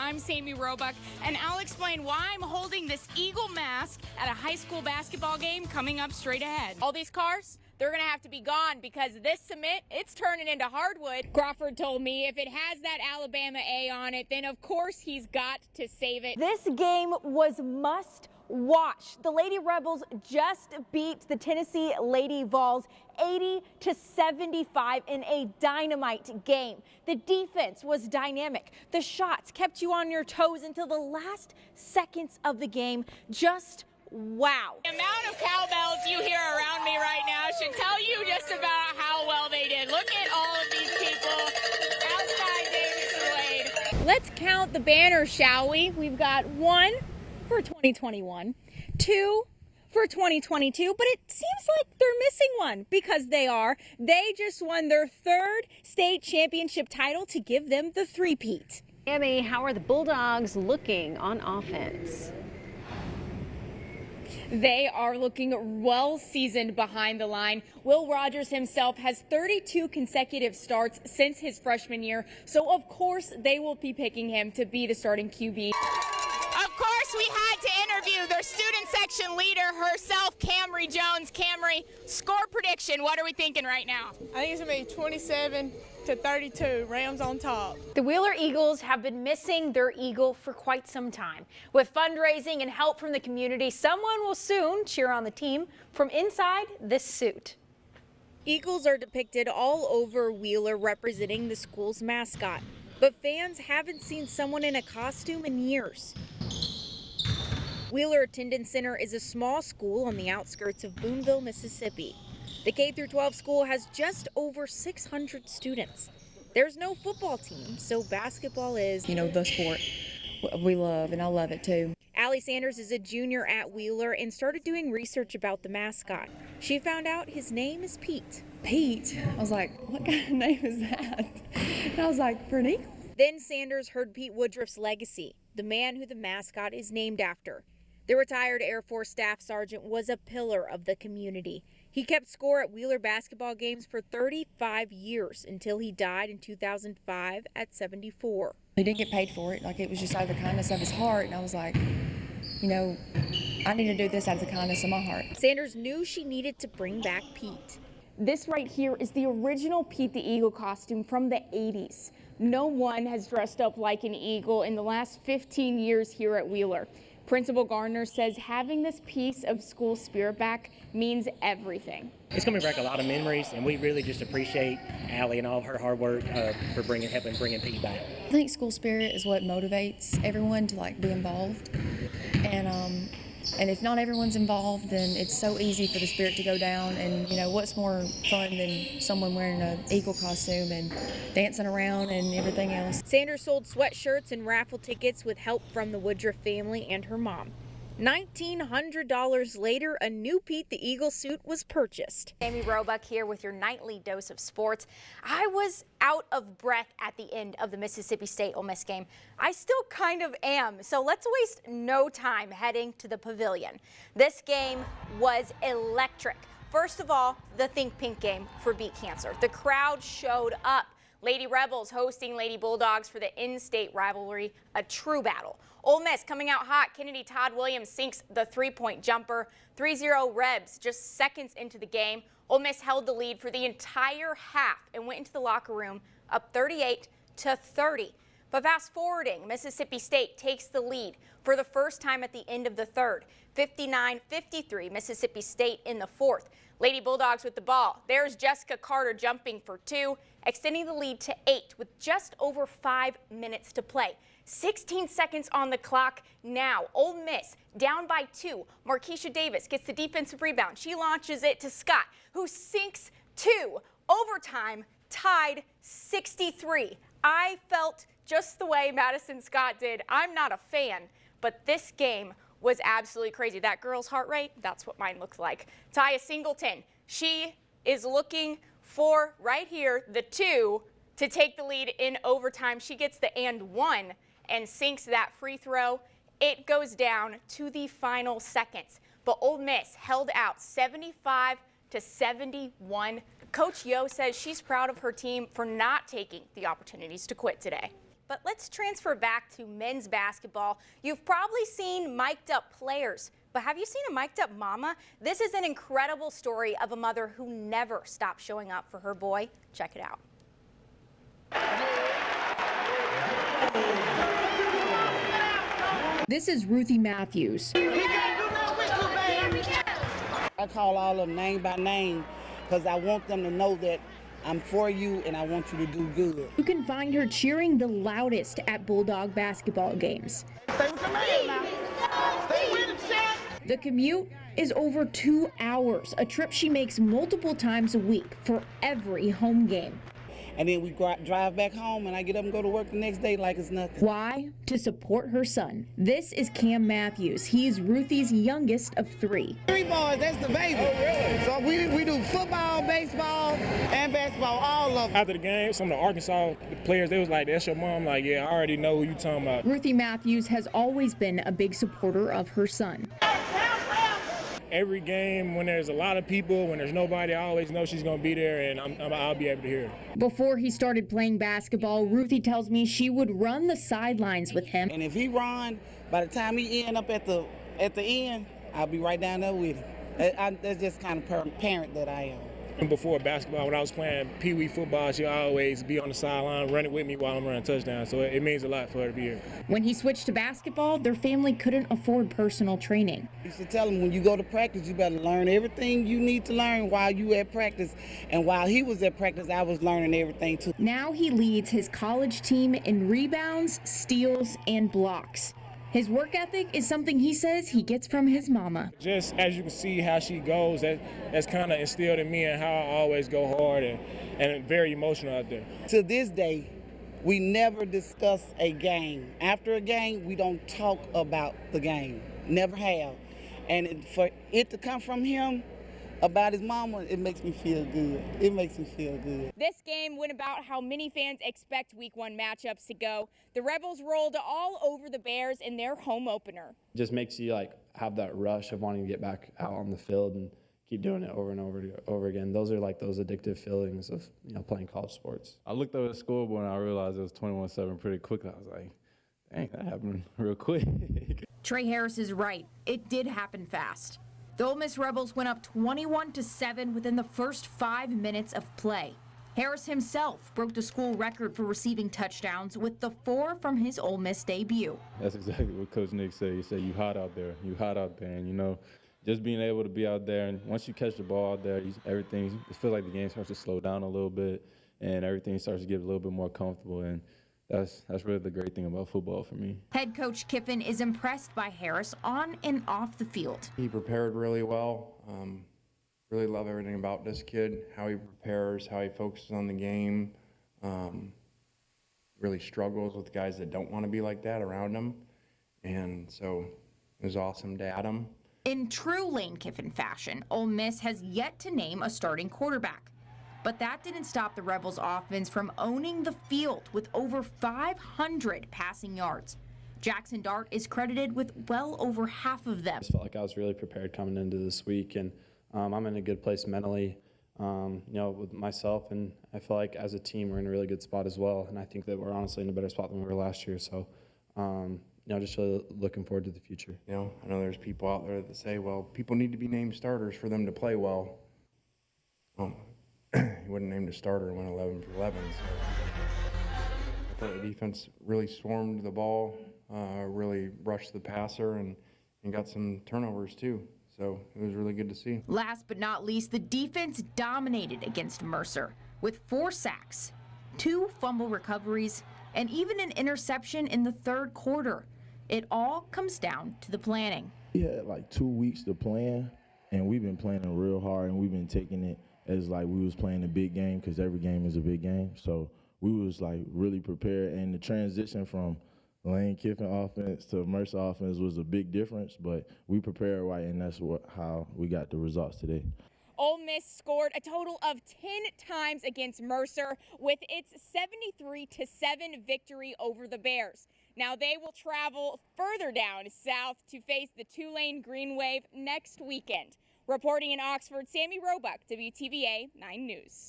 I'm Sami Roebuck, and I'll explain why I'm holding this eagle mask at a high school basketball game coming up straight ahead. All these cars, they're going to have to be gone because this cement, it's turning into hardwood. Crawford told me if it has that Alabama A on it, then of course he's got to save it. This game was must watch. The Lady Rebels just beat the Tennessee Lady Vols 80-75 in a dynamite game. The defense was dynamic. The shots kept you on your toes until the last seconds of the game. Just wow. The amount of cowbells you hear around me right now should tell you just about how well they did. Look at all of these people outside Davis Wade. Let's count the banners, shall we? We've got 1 for 2021, 2 for 2022, but it seems like they're missing one because they just won their 3rd state championship title to give them the three-peat. Amy, how are the Bulldogs looking on offense? They are looking well seasoned behind the line. Will Rogers himself has 32 consecutive starts since his freshman year, so of course they will be picking him to be the starting QB. Of course, we had to interview their student section leader herself, Camry Jones. Camry, score prediction. What are we thinking right now? I think it's going to be 27-32, Rams on top. The Wheeler Eagles have been missing their eagle for quite some time. With fundraising and help from the community, someone will soon cheer on the team from inside this suit. Eagles are depicted all over Wheeler representing the school's mascot, but fans haven't seen someone in a costume in years. Wheeler Attendance Center is a small school on the outskirts of Boonville, Mississippi. The K-12 school has just over 600 students. There's no football team, so basketball is, the sport we love, and I love it too. Allie Sanders is a junior at Wheeler and started doing research about the mascot. She found out his name is Pete. Pete? I was like, what kind of name is that? And I was like, for an eagle? Then Sanders heard Pete Woodruff's legacy, the man who the mascot is named after. The retired Air Force Staff Sergeant was a pillar of the community. He kept score at Wheeler basketball games for 35 years until he died in 2005 at 74. He didn't get paid for it. It was just out of the kindness of his heart. And I was like, I need to do this out of the kindness of my heart. Sanders knew she needed to bring back Pete. This right here is the original Pete the Eagle costume from the 80s. No one has dressed up like an eagle in the last 15 years here at Wheeler. Principal Gardner says having this piece of school spirit back means everything. It's going to bring back a lot of memories, and we really just appreciate Allie and all of her hard work for helping bringing Pete back. I think school spirit is what motivates everyone to be involved, and if not everyone's involved, then it's so easy for the spirit to go down. And what's more fun than someone wearing an eagle costume and dancing around and everything else. Sanders sold sweatshirts and raffle tickets with help from the Woodruff family and her mom. $1,900 later, a new Pete the Eagle suit was purchased. Sami Roebuck here with your nightly dose of sports. I was out of breath at the end of the Mississippi State Ole Miss game. I still kind of am, so let's waste no time heading to the pavilion. This game was electric. First of all, the Think Pink game for Beat Cancer. The crowd showed up. Lady Rebels hosting Lady Bulldogs for the in-state rivalry, a true battle. Ole Miss coming out hot. Kennedy Todd Williams sinks the three-point jumper. 3-0 Rebs just seconds into the game. Ole Miss held the lead for the entire half and went into the locker room up 38-30. But fast forwarding, Mississippi State takes the lead for the first time at the end of the third. 59-53 Mississippi State in the fourth. Lady Bulldogs with the ball. There's Jessica Carter jumping for 2, extending the lead to 8 with just over 5 minutes to play. 16 seconds on the clock now. Ole Miss down by 2. Marquisha Davis gets the defensive rebound. She launches it to Scott, who sinks 2. Overtime, tied 63. I felt just the way Madison Scott did. I'm not a fan, but this game was absolutely crazy. That girl's heart rate, that's what mine looks like. Taya Singleton, she is looking for, right here, the 2 to take the lead in overtime. She gets the and 1 and sinks that free throw. It goes down to the final seconds. But Ole Miss held out 75-71. Coach Yo says she's proud of her team for not taking the opportunities to quit today. But let's transfer back to men's basketball. You've probably seen mic'd up players, but have you seen a mic'd up mama? This is an incredible story of a mother who never stopped showing up for her boy. Check it out. This is Ruthie Matthews. I call all of them name by name because I want them to know that I'm for you and I want you to do good. You can find her cheering the loudest at Bulldog basketball games. Stay with the man now. Stay with him, Shaq. The commute is over 2 hours, a trip she makes multiple times a week for every home game. And then we drive back home and I get up and go to work the next day like it's nothing. Why? To support her son. This is Cam Matthews. He is Ruthie's youngest of 3. 3 boys, that's the baby. Oh, really? So we do football, baseball, and basketball, all of them. After the game, some of the Arkansas players, they was like, that's your mom. Like, yeah, I already know who you talking about. Ruthie Matthews has always been a big supporter of her son. Every game, when there's a lot of people, when there's nobody, I always know she's going to be there, and I'll be able to hear her. Before he started playing basketball, Ruthie tells me she would run the sidelines with him. And if he run, by the time he end up at the end, I'll be right down there with him. That's just kind of parent that I am. And before basketball, when I was playing Pee-wee football, she'll always be on the sideline running with me while I'm running touchdowns, so it means a lot for her to be here. When he switched to basketball, their family couldn't afford personal training. I used to tell him, when you go to practice, you better learn everything you need to learn while you at practice. And while he was at practice, I was learning everything too. Now he leads his college team in rebounds, steals, and blocks. His work ethic is something he says he gets from his mama. Just as you can see how she goes, that's kind of instilled in me and how I always go hard and very emotional out there. To this day, we never discuss a game. After a game, we don't talk about the game. Never have. And for it to come from him about his mama, it makes me feel good. It makes me feel good. This game went about how many fans expect Week 1 matchups to go. The Rebels rolled all over the Bears in their home opener. It just makes you have that rush of wanting to get back out on the field and keep doing it over and over again. Those are like those addictive feelings of playing college sports. I looked over the scoreboard and I realized it was 21-7 pretty quickly. I was like, dang, that happened real quick. Trey Harris is right. It did happen fast. The Ole Miss Rebels went up 21-7 within the first 5 minutes of play. Harris himself broke the school record for receiving touchdowns with the 4 from his Ole Miss debut. That's exactly what Coach Nick said. He said, you hot out there. You hot out there. And, just being able to be out there, and once you catch the ball out there, it feels like the game starts to slow down a little bit, and everything starts to get a little bit more comfortable. And that's really the great thing about football for me. Head coach Kiffin is impressed by Harris on and off the field. He prepared really well. Really love everything about this kid, how he prepares, how he focuses on the game. Really struggles with guys that don't want to be like that around him. And so it was awesome to add him. In true Lane Kiffin fashion, Ole Miss has yet to name a starting quarterback. But that didn't stop the Rebels' offense from owning the field with over 500 passing yards. Jackson Dart is credited with well over half of them. I felt like I was really prepared coming into this week, and I'm in a good place mentally, with myself, and I feel like as a team we're in a really good spot as well, and I think that we're honestly in a better spot than we were last year. So, just really looking forward to the future. I know there's people out there that say, well, people need to be named starters for them to play well. He wasn't named a starter and went 11 for 11. So I thought the defense really swarmed the ball, really rushed the passer, and got some turnovers too. So it was really good to see. Last but not least, the defense dominated against Mercer with 4 sacks, 2 fumble recoveries, and even an interception in the third quarter. It all comes down to the planning. We had like 2 weeks to plan, and we've been planning real hard, and we've been taking it as like we was playing a big game, because every game is a big game. So we was like really prepared, and the transition from Lane Kiffin offense to Mercer offense was a big difference, but we prepared right, and that's how we got the results today. Ole Miss scored a total of 10 times against Mercer with its 73-7 victory over the Bears. Now they will travel further down south to face the Tulane Green Wave next weekend. Reporting in Oxford, Sami Roebuck, WTVA 9 News.